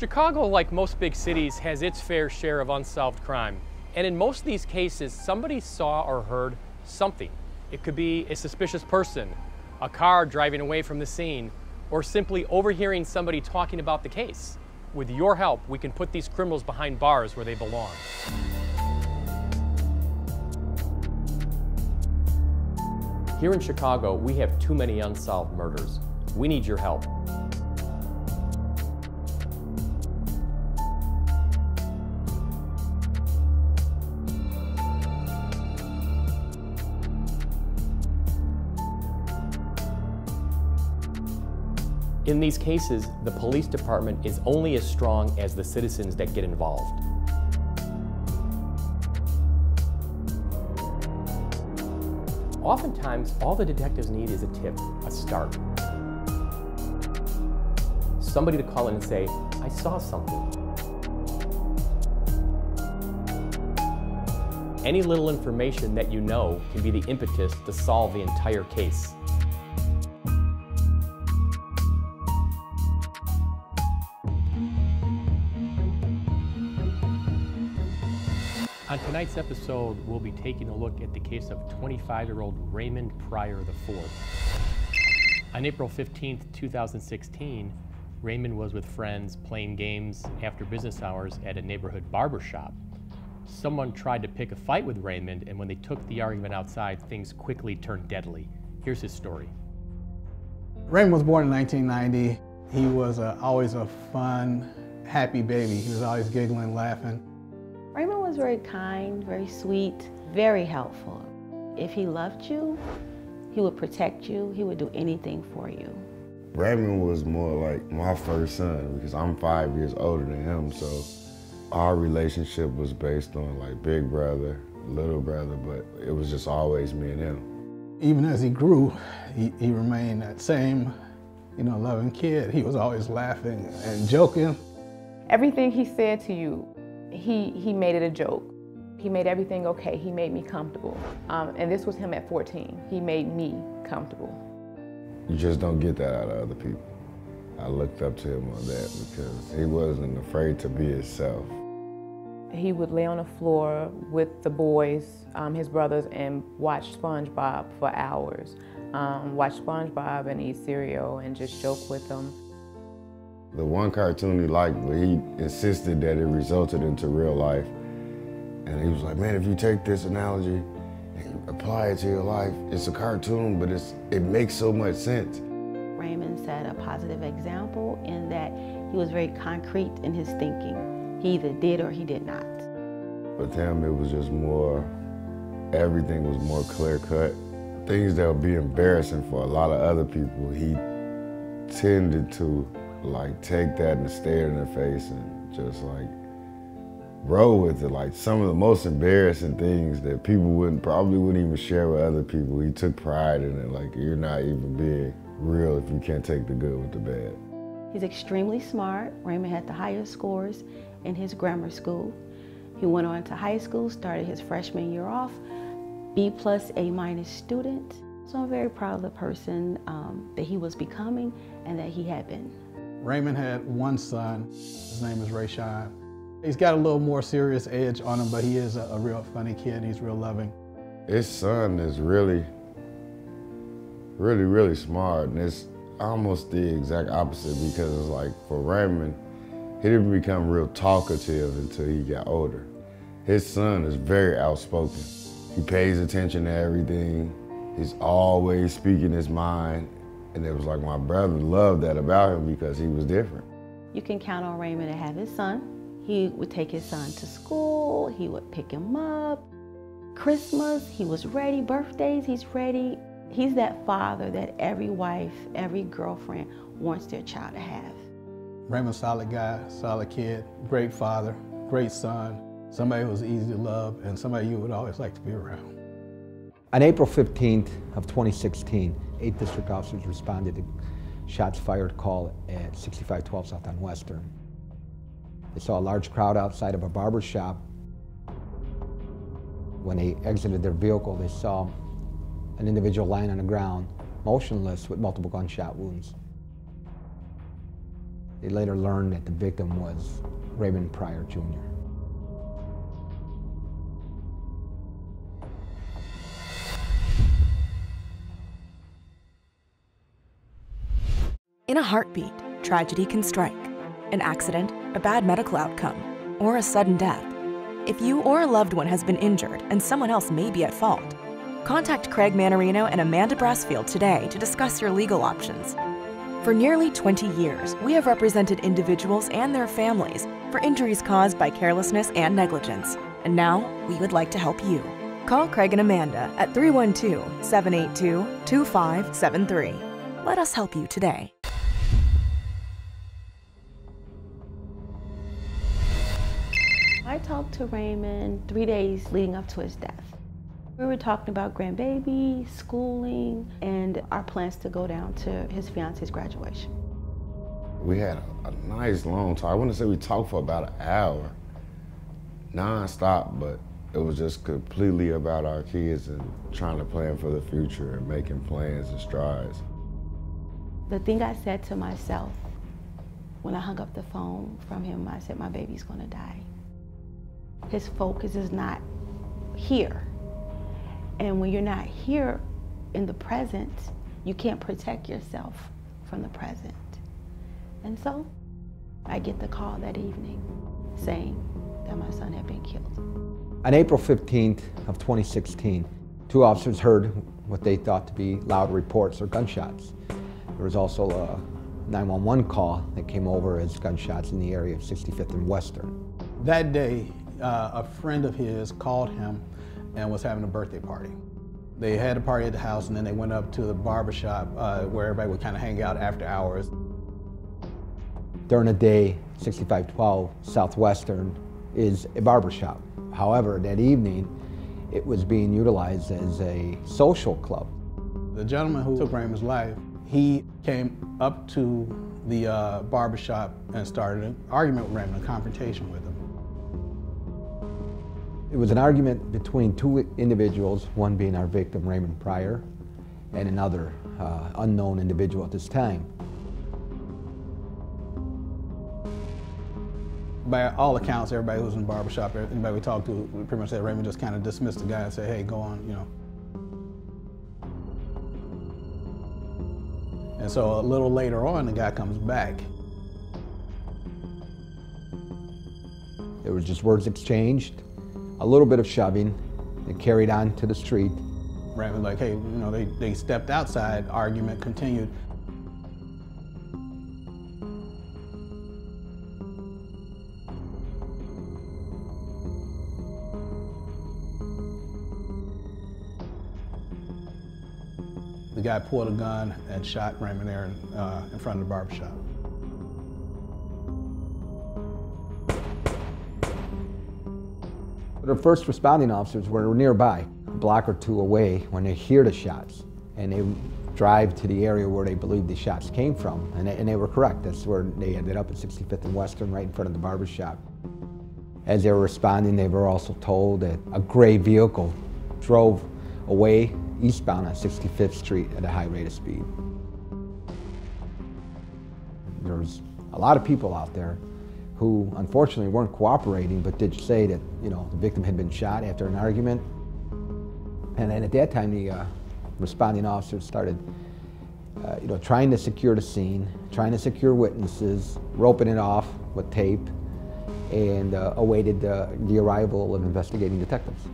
Chicago, like most big cities, has its fair share of unsolved crime. And in most of these cases, somebody saw or heard something. It could be a suspicious person, a car driving away from the scene, or simply overhearing somebody talking about the case. With your help, we can put these criminals behind bars where they belong. Here in Chicago, we have too many unsolved murders. We need your help. In these cases, the police department is only as strong as the citizens that get involved. Oftentimes, all the detectives need is a tip, a start. Somebody to call in and say, I saw something. Any little information that you know can be the impetus to solve the entire case. On tonight's episode, we'll be taking a look at the case of 25-year-old Raymond Pryor IV. On April 15th, 2016, Raymond was with friends playing games after business hours at a neighborhood barber shop. Someone tried to pick a fight with Raymond, and when they took the argument outside, things quickly turned deadly. Here's his story. Raymond was born in 1990. He was always a fun, happy baby. He was always giggling, laughing. Raymond was very kind, very sweet, very helpful. If he loved you, he would protect you. He would do anything for you. Raymond was more like my first son because I'm 5 years older than him, so our relationship was based on like big brother, little brother, but it was just always me and him. Even as he grew, he remained that same, loving kid. He was always laughing and joking. Everything he said to you, he made it a joke. He made everything okay. He made me comfortable. And this was him at 14. He made me comfortable. You just don't get that out of other people. I looked up to him on that because he wasn't afraid to be himself. He would lay on the floor with the boys, his brothers, and watch SpongeBob for hours. Watch SpongeBob and eat cereal and just joke with them. The one cartoon he liked, but he insisted that it resulted into real life. And he was like, man, if you take this analogy and apply it to your life, it's a cartoon, but it makes so much sense. Raymond set a positive example in that he was very concrete in his thinking. He either did or he did not. With him, it was just more, everything was more clear-cut. Things that would be embarrassing for a lot of other people, he tended to like take that and stare in their face and just like roll with it. Like some of the most embarrassing things that people probably wouldn't even share with other people, he took pride in it. Like you're not even being real if you can't take the good with the bad. He's extremely smart. Raymond had the highest scores in his grammar school. He went on to high school, started his freshman year off, B+, A- student. So I'm very proud of the person that he was becoming and that he had been. Raymond had one son. His name is Rayshawn. He's got a little more serious edge on him, but he is a real funny kid. He's real loving. His son is really smart, and it's almost the exact opposite because it's like for Raymond, he didn't become real talkative until he got older. His son is very outspoken. He pays attention to everything. He's always speaking his mind. And it was like my brother loved that about him because he was different. You can count on Raymond to have his son. He would take his son to school. He would pick him up. Christmas, he was ready. Birthdays, he's ready. He's that father that every wife, every girlfriend wants their child to have. Raymond's a solid guy, solid kid, great father, great son, somebody who was easy to love, and somebody you would always like to be around. On April 15th of 2016, 8 district officers responded to shots fired call at 6512 South on Western. They saw a large crowd outside of a barber shop. When they exited their vehicle, they saw an individual lying on the ground, motionless with multiple gunshot wounds. They later learned that the victim was Raymond Pryor, Jr. In a heartbeat, tragedy can strike. An accident, a bad medical outcome, or a sudden death. If you or a loved one has been injured and someone else may be at fault, contact Craig Manarino and Amanda Brassfield today to discuss your legal options. For nearly 20 years, we have represented individuals and their families for injuries caused by carelessness and negligence. And now, we would like to help you. Call Craig and Amanda at 312-782-2573. Let us help you today. I talked to Raymond 3 days leading up to his death. We were talking about grandbaby, schooling, and our plans to go down to his fiance's graduation. We had a nice long talk. I want to say we talked for about an hour, non-stop, but it was just completely about our kids and trying to plan for the future and making plans and strides. The thing I said to myself when I hung up the phone from him, I said, my baby's gonna die. His focus is not here. And when you're not here in the present, you can't protect yourself from the present. And so I get the call that evening saying that my son had been killed. On April 15th of 2016, two officers heard what they thought to be loud reports or gunshots. There was also a 911 call that came over as gunshots in the area of 65th and Western. That day, a friend of his called him and was having a birthday party. They had a party at the house and then they went up to the barbershop where everybody would kind of hang out after hours. During the day, 6512 Southwestern is a barbershop. However, that evening, it was being utilized as a social club. The gentleman who took Raymond's life, he came up to the barbershop and started an argument with Raymond, a confrontation with him. It was an argument between two individuals, one being our victim, Raymond Pryor, and another unknown individual at this time. By all accounts, everybody who was in the barbershop, anybody we talked to, we pretty much said Raymond just kind of dismissed the guy and said, hey, go on, you know. And so a little later on, the guy comes back. There was just words exchanged, a little bit of shoving, and carried on to the street. Raymond like, hey, you know, they stepped outside, argument continued. The guy pulled a gun and shot Raymond there in front of the barbershop. The first responding officers were nearby, a block or two away, when they hear the shots. And they drive to the area where they believe the shots came from. And they were correct. That's where they ended up at 65th and Western, right in front of the barbershop. As they were responding, they were also told that a gray vehicle drove away eastbound on 65th Street at a high rate of speed. There was a lot of people out there who unfortunately weren't cooperating, but did say that, you know, the victim had been shot after an argument. And then at that time, the responding officers started, you know, trying to secure the scene, trying to secure witnesses, roping it off with tape, and awaited the arrival of investigating detectives.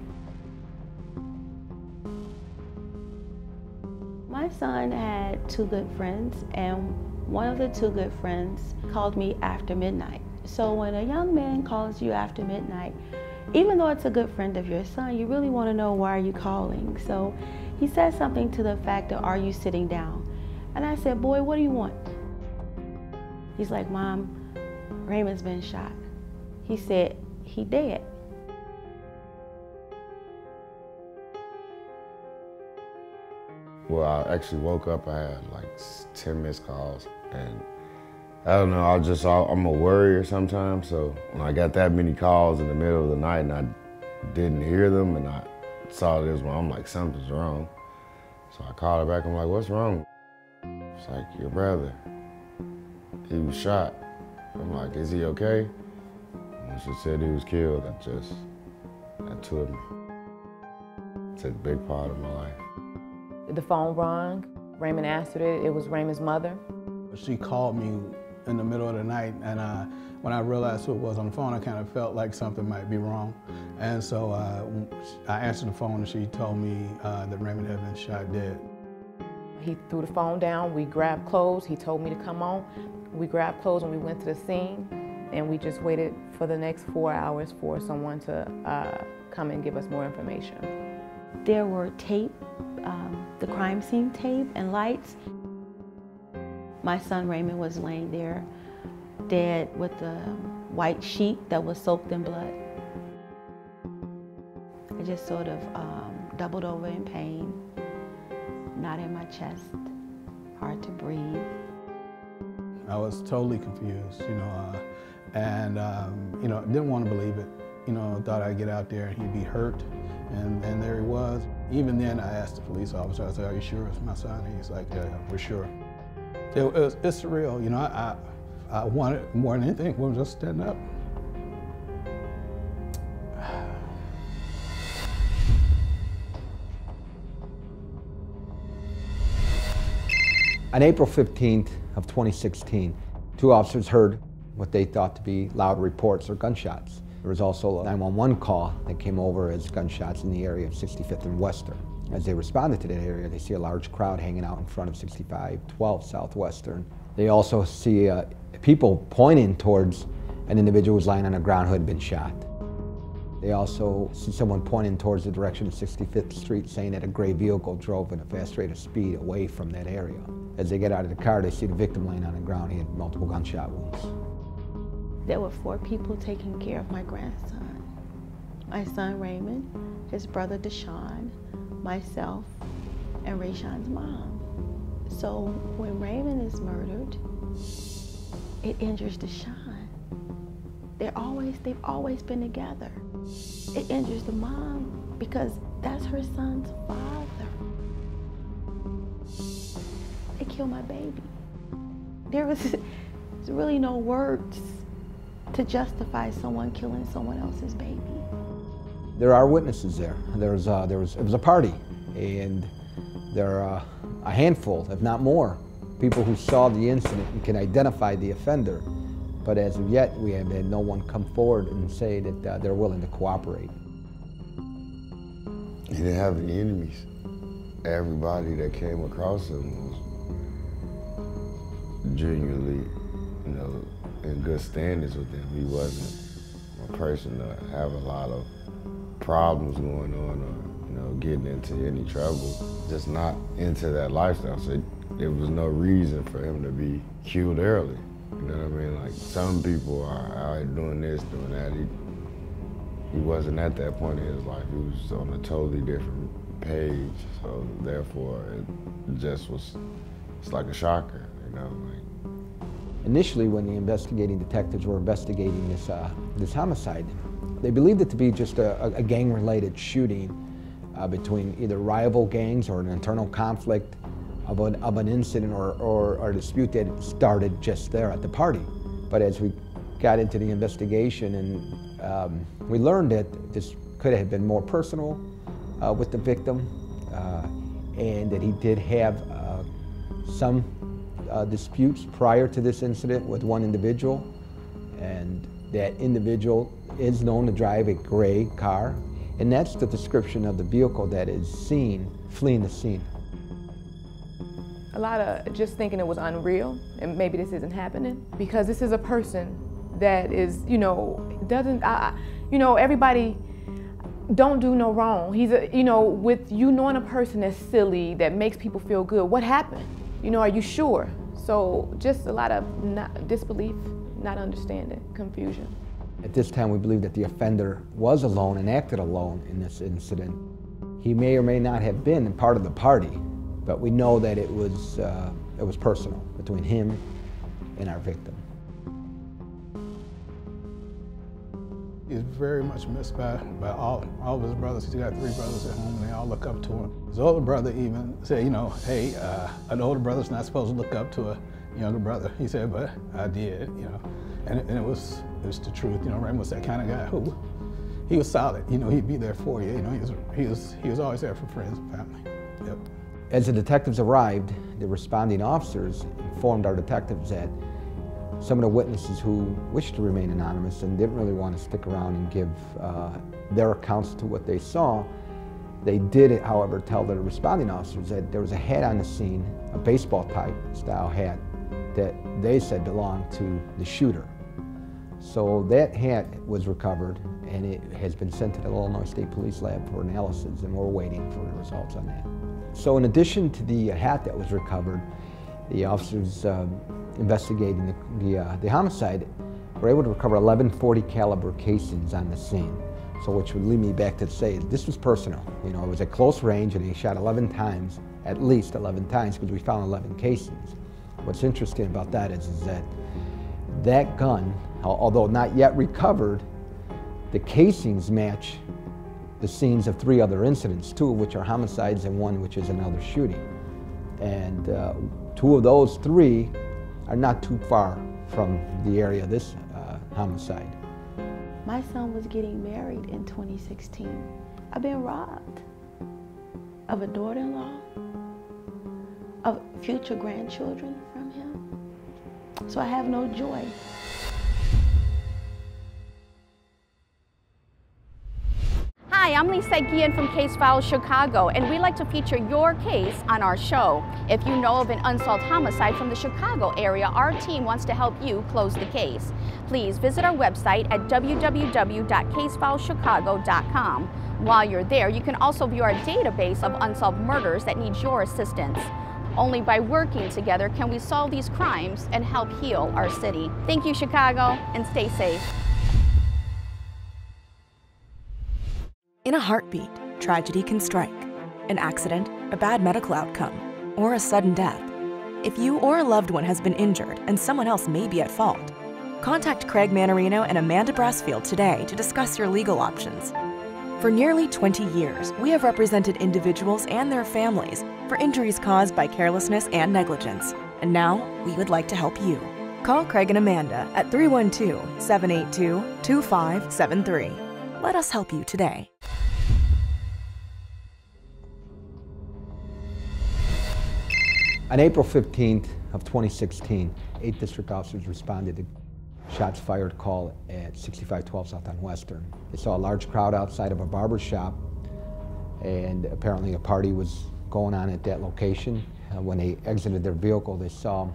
My son had two good friends, and one of the two good friends called me after midnight. So when a young man calls you after midnight, even though it's a good friend of your son, you really want to know why are you calling. So he said something to the fact of, are you sitting down? And I said, boy, what do you want? He's like, Mom, Raymond's been shot. He said, he dead. Well, I actually woke up, I had like 10 missed calls, and I don't know, I'm a worrier sometimes, so when I got that many calls in the middle of the night and I didn't hear them and I saw this one, I'm like, something's wrong. So I called her back, I'm like, what's wrong? It's like, your brother, he was shot. I'm like, is he okay? When she said he was killed, that took me. It's a big part of my life. The phone rang. Raymond answered it. It was Raymond's mother. She called me in the middle of the night, and when I realized who it was on the phone, I kind of felt like something might be wrong. And so I answered the phone, and she told me that Raymond had been shot dead. He threw the phone down. We grabbed clothes. He told me to come on. We grabbed clothes and we went to the scene, and we just waited for the next 4 hours for someone to come and give us more information. There were tape, the crime scene tape and lights. My son Raymond was laying there dead with a white sheet that was soaked in blood. I just sort of doubled over in pain, knot in my chest, hard to breathe. I was totally confused, and didn't want to believe it. Thought I'd get out there and he'd be hurt, and there he was. Even then, I asked the police officer, I said, "Are you sure it's my son?" And he's like, "Yeah, we're sure." It's surreal, I wanted more than anything was just stand up. On April 15th of 2016, 2 officers heard what they thought to be loud reports or gunshots. There was also a 911 call that came over as gunshots in the area of 65th and Western. As they responded to that area, they see a large crowd hanging out in front of 6512 Southwestern. They also see people pointing towards an individual who's lying on the ground who had been shot. They also see someone pointing towards the direction of 65th Street, saying that a gray vehicle drove at a fast rate of speed away from that area. As they get out of the car, they see the victim laying on the ground. He had multiple gunshot wounds. There were 4 people taking care of my grandson. My son Raymond, his brother Deshaun, myself, and Rayshawn's mom. So when Raymond is murdered, it injures Deshaun. They've always been together. It injures the mom because that's her son's father. They killed my baby. There's really no words to justify someone killing someone else's baby. There are witnesses there. It was a party, and there are a handful, if not more, people who saw the incident and can identify the offender. But as of yet, we have had no one come forward and say that they're willing to cooperate. He didn't have any enemies. Everybody that came across him was genuinely, in good standings with him. He wasn't a person to have a lot of problems going on or, getting into any trouble. Just not into that lifestyle. So there was no reason for him to be killed early. You know what I mean? Like, some people are out doing this, doing that. He wasn't at that point in his life. He was on a totally different page. So therefore, it just was, it's like a shocker, Initially, when the investigating detectives were investigating this homicide, they believed it to be just a gang-related shooting between either rival gangs or an internal conflict of an incident or a dispute that started just there at the party. But as we got into the investigation, and we learned that this could have been more personal with the victim, and that he did have some disputes prior to this incident with one individual, and that individual is known to drive a gray car, and that's the description of the vehicle that is seen fleeing the scene. A lot of just thinking it was unreal, and maybe this isn't happening, because this is a person that is, everybody don't do no wrong. He's with knowing a person that's silly, that makes people feel good. What happened? Are you sure? So just a lot of disbelief, not understanding, confusion. At this time, we believe that the offender was alone and acted alone in this incident. He may or may not have been part of the party, but we know that it was personal between him and our victim. He's very much missed by all of his brothers. He's got 3 brothers at home, and they all look up to him. His older brother even said, hey, an older brother's not supposed to look up to younger brother. He said, but I did, you know, and it was the truth. You know, Raymond was that kind of guy who, he was solid. You know, he'd be there for you. You know, he was always there for friends and family. Yep. As the detectives arrived, the responding officers informed our detectives that some of the witnesses who wished to remain anonymous and didn't really want to stick around and give their accounts to what they saw, they did, however, tell the responding officers that there was a hat on the scene, a baseball type style hat, that they said belonged to the shooter. So that hat was recovered, and it has been sent to the Illinois State Police Lab for analysis, and we're waiting for the results on that. So in addition to the hat that was recovered, the officers investigating the homicide were able to recover 11 .40 caliber casings on the scene. So which would lead me back to say this was personal. You know, it was at close range, and he shot 11 times, at least 11 times, because we found 11 casings. What's interesting about that is that that gun, although not yet recovered, the casings match the scenes of 3 other incidents, 2 of which are homicides and 1 which is another shooting. And 2 of those 3 are not too far from the area of this homicide. My son was getting married in 2016. I've been robbed of a daughter-in-law, of future grandchildren from him. So I have no joy. Hi, I'm Lisa Guillen from Case Files Chicago, and we like to feature your case on our show. If you know of an unsolved homicide from the Chicago area, our team wants to help you close the case. Please visit our website at www.casefileschicago.com. While you're there, you can also view our database of unsolved murders that needs your assistance. Only by working together can we solve these crimes and help heal our city. Thank you, Chicago, and stay safe. In a heartbeat, tragedy can strike. An accident, a bad medical outcome, or a sudden death. If you or a loved one has been injured and someone else may be at fault, contact Craig Manarino and Amanda Brassfield today to discuss your legal options. For nearly 20 years, we have represented individuals and their families for injuries caused by carelessness and negligence. And now, we would like to help you. Call Craig and Amanda at 312-782-2573. Let us help you today. On April 15th of 2016, 8 district officers responded to shots fired call at 6512 South on Western. They saw a large crowd outside of a barber shop, and apparently a party was going on at that location. When they exited their vehicle, they saw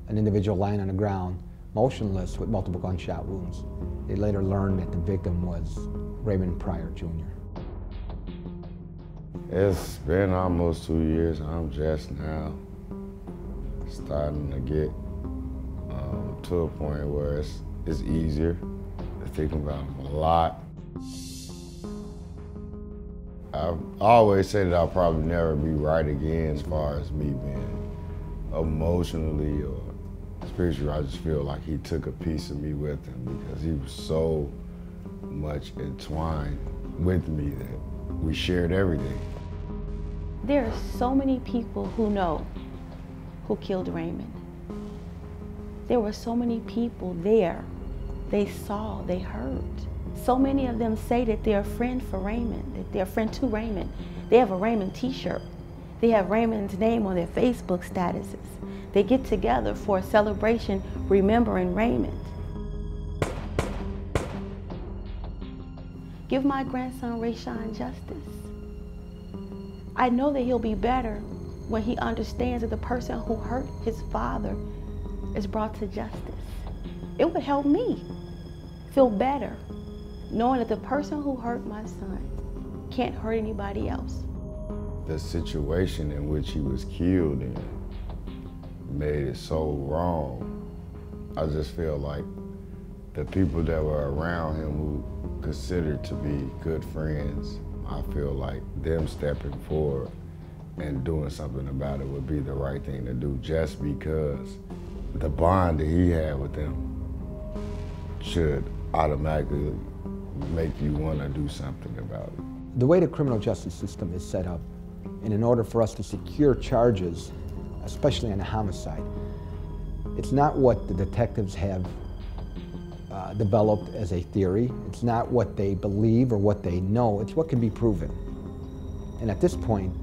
an individual lying on the ground, motionless, with multiple gunshot wounds. They later learned that the victim was Raymond Pryor, Jr. It's been almost 2 years. I'm just now starting to get to a point where it's easier to think about him a lot. I've always said that I'll probably never be right again as far as me being emotionally or spiritually. I just feel like he took a piece of me with him because he was so much entwined with me that we shared everything. There are so many people who know who killed Raymond. There were so many people there. They saw, they heard. So many of them say that they're a friend for Raymond, that they're a friend to Raymond. They have a Raymond t-shirt. They have Raymond's name on their Facebook statuses. They get together for a celebration remembering Raymond. Give my grandson Rayshawn justice. I know that he'll be better when he understands that the person who hurt his father is brought to justice. It would help me feel better knowing that the person who hurt my son can't hurt anybody else. The situation in which he was killed in made it so wrong. I just feel like the people that were around him who considered to be good friends, I feel like them stepping forward and doing something about it would be the right thing to do, just because the bond that he had with them should automatically make you want to do something about it. The way the criminal justice system is set up, and in order for us to secure charges, especially on a homicide, It's not what the detectives have developed as a theory. It's not what they believe or what they know. It's what can be proven. And at this point,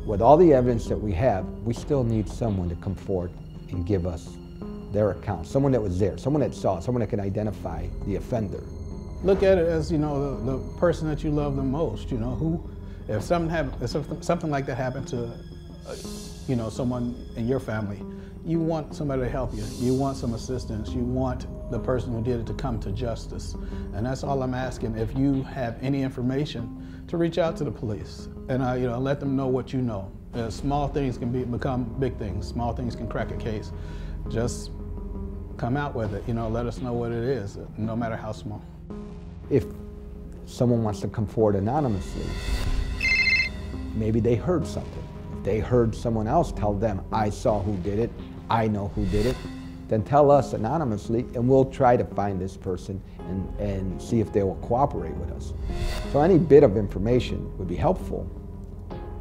with all the evidence that we have, we still need someone to come forward and give us their account. Someone that was there, someone that saw it, someone that can identify the offender. Look at it as, you know, the person that you love the most, you know, who, if something like that happened to, you know, someone in your family, you want somebody to help you. You want some assistance. You want the person who did it to come to justice. And that's all I'm asking. If you have any information, to reach out to the police and you know, let them know what you know. Small things can become big things. Small things can crack a case. Just come out with it. You know, let us know what it is, no matter how small. If someone wants to come forward anonymously, maybe they heard something. If they heard someone else tell them, I saw who did it, I know who did it, then tell us anonymously and we'll try to find this person and see if they will cooperate with us. So any bit of information would be helpful.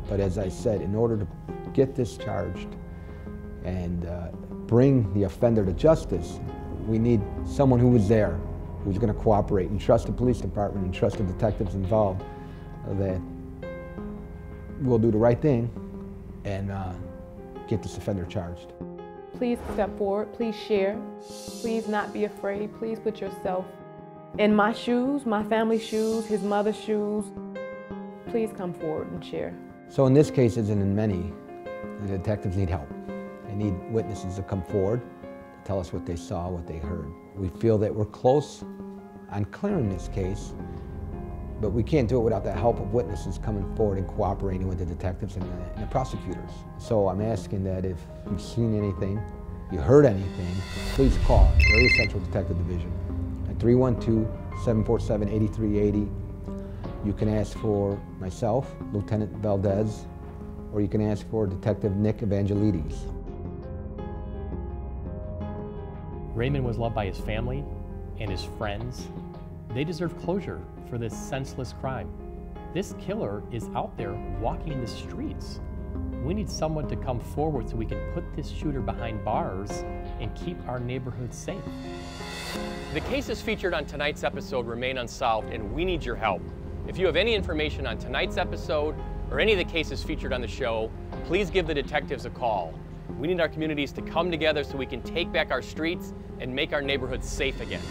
But as I said, in order to get this charged and bring the offender to justice, we need someone who was there, who's going to cooperate and trust the police department and trust the detectives involved that we'll do the right thing and get this offender charged. Please step forward, please share, please not be afraid, please put yourself in my shoes, my family's shoes, his mother's shoes. Please come forward and share. So in this case, as in many, the detectives need help. They need witnesses to come forward, to tell us what they saw, what they heard. We feel that we're close on clearing this case, but we can't do it without the help of witnesses coming forward and cooperating with the detectives and the prosecutors. So I'm asking that if you've seen anything, you heard anything, please call Area Central Detective Division at 312-747-8380. You can ask for myself, Lieutenant Valdez, or you can ask for Detective Nick Evangelides. Raymond was loved by his family and his friends. They deserve closure for this senseless crime. This killer is out there walking the streets. We need someone to come forward so we can put this shooter behind bars and keep our neighborhood safe. The cases featured on tonight's episode remain unsolved, and we need your help. If you have any information on tonight's episode or any of the cases featured on the show, please give the detectives a call. We need our communities to come together so we can take back our streets and make our neighborhoods safe again.